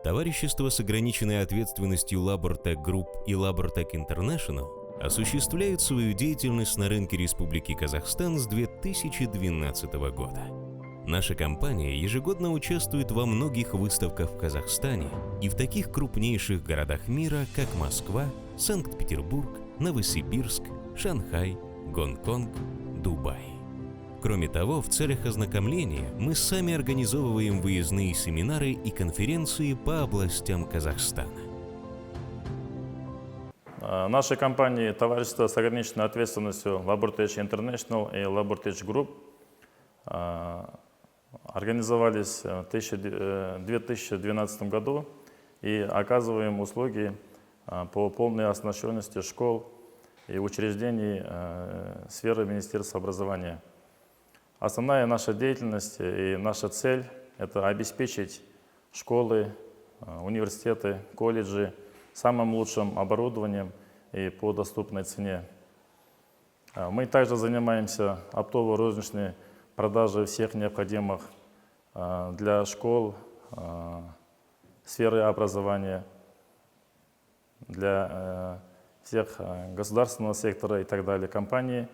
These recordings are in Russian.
Товарищество с ограниченной ответственностью Labortech Group и Labortech International осуществляют свою деятельность на рынке Республики Казахстан с 2012 года. Наша компания ежегодно участвует во многих выставках в Казахстане и в таких крупнейших городах мира, как Москва, Санкт-Петербург, Новосибирск, Шанхай, Гонконг, Дубай. Кроме того, в целях ознакомления мы сами организовываем выездные семинары и конференции по областям Казахстана. Нашей компании товарищество с ограниченной ответственностью Labortech International и Labortech Group организовались в 2012 году и оказываем услуги по полной оснащенности школ и учреждений сферы Министерства образования. Основная наша деятельность и наша цель – это обеспечить школы, университеты, колледжи самым лучшим оборудованием и по доступной цене. Мы также занимаемся оптово-розничной продажей всех необходимых для школ, сферы образования, для всех государственного сектора и так далее, компаний,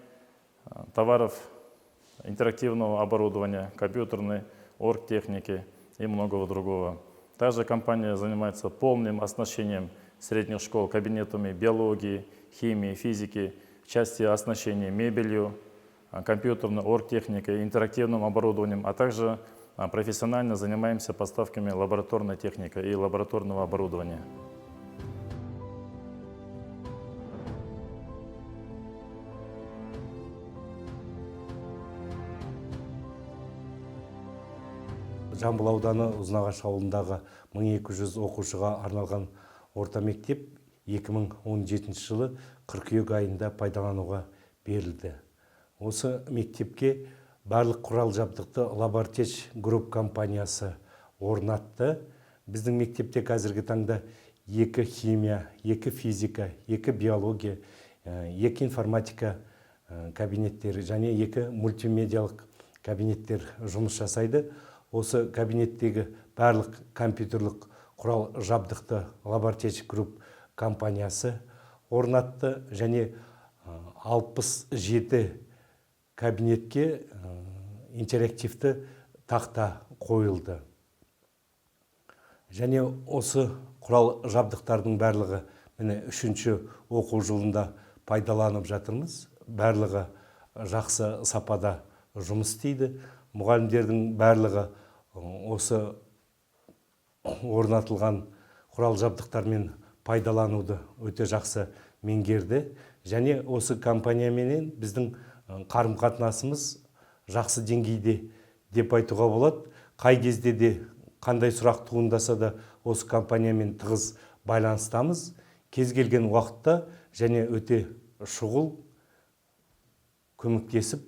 товаров, интерактивного оборудования, компьютерной, оргтехники и многого другого. Также компания занимается полным оснащением средних школ кабинетами биологии, химии, физики, в части оснащения мебелью, компьютерной, оргтехникой, интерактивным оборудованием, а также профессионально занимаемся поставками лабораторной техники и лабораторного оборудования. Жамбыл ауданы Ұзынағаш ауылындағы 1200 оқушыға арналған орта мектеп 2017 жылы қыркүйек айында пайдалануға берілді. Осы мектепке барлық құрал жабдықты Labortech Group компаниясы орнатты. Біздің мектепте қазіргі таңда 2 химия, 2 физика, 2 биология, 2 информатика кабинеттері және 2 мультимедиалық кабинеттер жұмыс жасайды. Осы кабинеттегі барлық компьютерлік құрал жабдықты Labortech Group компаниясы орнатты және 67 кабинетке интерактивті тақта қойылды. Және осы құрал жабдықтардың барлығы міне 3-ші оқу жылында пайдаланып жатырмыз. Барлығы жақсы сапада жұмыс істейді. Мұғалімдердің барлығы осы орнатылған құрал жабдықтармен пайдалануды өте жақсы меңгерді. Және осы компанияменен біздің қарым-қатынасымыз жақсы деңгейде деп айтуға болады. Қай кезде де қандай сұрақ туындаса да осы компаниямен тығыз байланыстамыз. Кез келген уақытта және өте шұғыл көмектесіп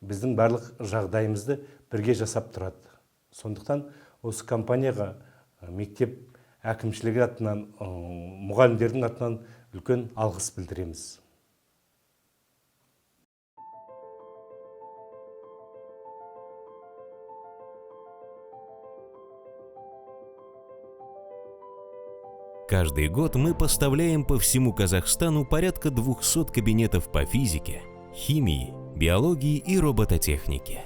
біздің барлық жағдайымызды бірге жасап тұрады. Сондықтан осы компанияға мектеп әкімшілігі атынан, мұғалімдердің атынан үлкен алғыс білдіреміз. Каждый год мы поставляем по всему Казахстану порядка 200 кабинетов по физике, химии, биологии и робототехнике.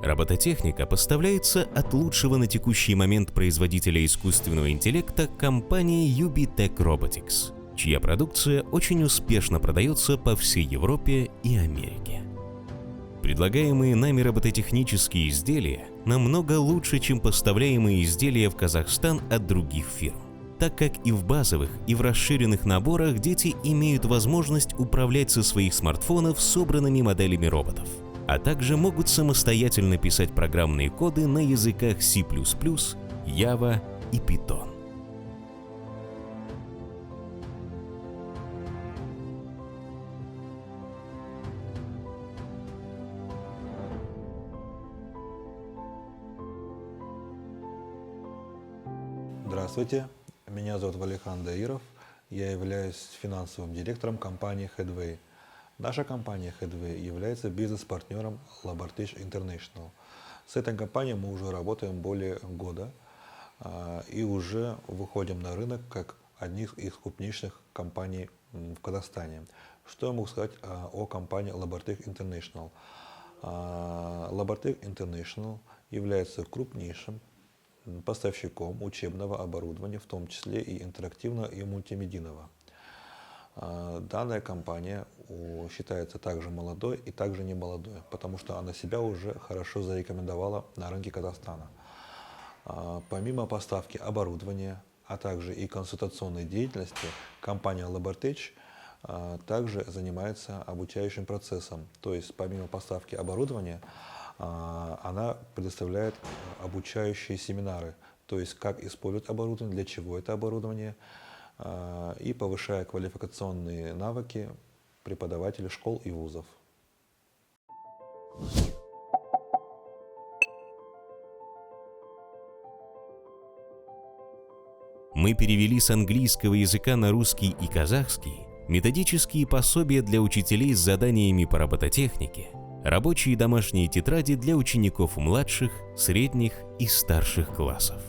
Робототехника поставляется от лучшего на текущий момент производителя искусственного интеллекта компании UBTech Robotics, чья продукция очень успешно продается по всей Европе и Америке. Предлагаемые нами робототехнические изделия намного лучше, чем поставляемые изделия в Казахстан от других фирм, так как и в базовых, и в расширенных наборах дети имеют возможность управлять со своих смартфонов собранными моделями роботов, а также могут самостоятельно писать программные коды на языках C++, Java и Python. Здравствуйте, меня зовут Валихан Даиров, я являюсь финансовым директором компании Headway. Наша компания Headway является бизнес-партнером Labortech International. С этой компанией мы уже работаем более года. и уже выходим на рынок как одни из крупнейших компаний в Казахстане. Что я могу сказать о компании Labortech International? Labortech International является крупнейшим поставщиком учебного оборудования, в том числе и интерактивного, и мультимедийного. Данная компания считается также молодой и также не молодой, потому что она себя уже хорошо зарекомендовала на рынке Казахстана. Помимо поставки оборудования, а также и консультационной деятельности, компания Labortech также занимается обучающим процессом. То есть помимо поставки оборудования, она предоставляет обучающие семинары, то есть как использовать оборудование, для чего это оборудование, и повышая квалификационные навыки преподавателей школ и вузов. Мы перевели с английского языка на русский и казахский методические пособия для учителей с заданиями по робототехнике, рабочие и домашние тетради для учеников младших, средних и старших классов.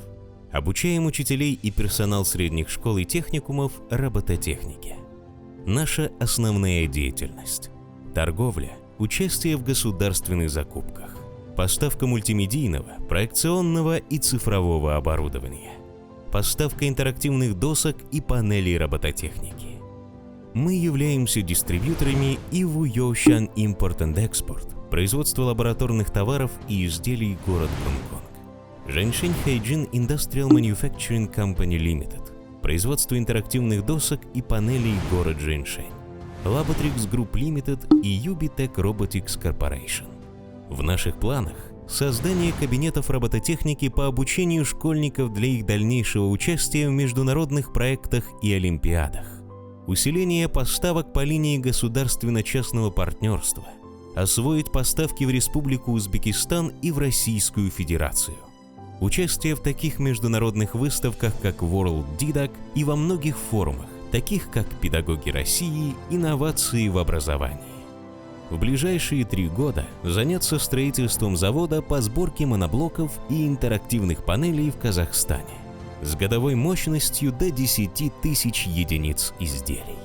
Обучаем учителей и персонал средних школ и техникумов робототехнике. Наша основная деятельность – торговля, участие в государственных закупках, поставка мультимедийного, проекционного и цифрового оборудования, поставка интерактивных досок и панелей робототехники. Мы являемся дистрибьюторами ИВУ Йошан Import and Export, производство лабораторных товаров и изделий город Гонконг. Zhensheng Heijin Industrial Manufacturing Company Limited, производство интерактивных досок и панелей город Zhensheng. Labotrix Group Limited и Ubitech Robotics Corporation. В наших планах создание кабинетов робототехники по обучению школьников для их дальнейшего участия в международных проектах и олимпиадах. Усиление поставок по линии государственно-частного партнерства. Освоить поставки в Республику Узбекистан и в Российскую Федерацию. Участие в таких международных выставках, как World Didac, и во многих форумах, таких как «Педагоги России», «Инновации в образовании». В ближайшие 3 года заняться строительством завода по сборке моноблоков и интерактивных панелей в Казахстане с годовой мощностью до 10 000 единиц изделий.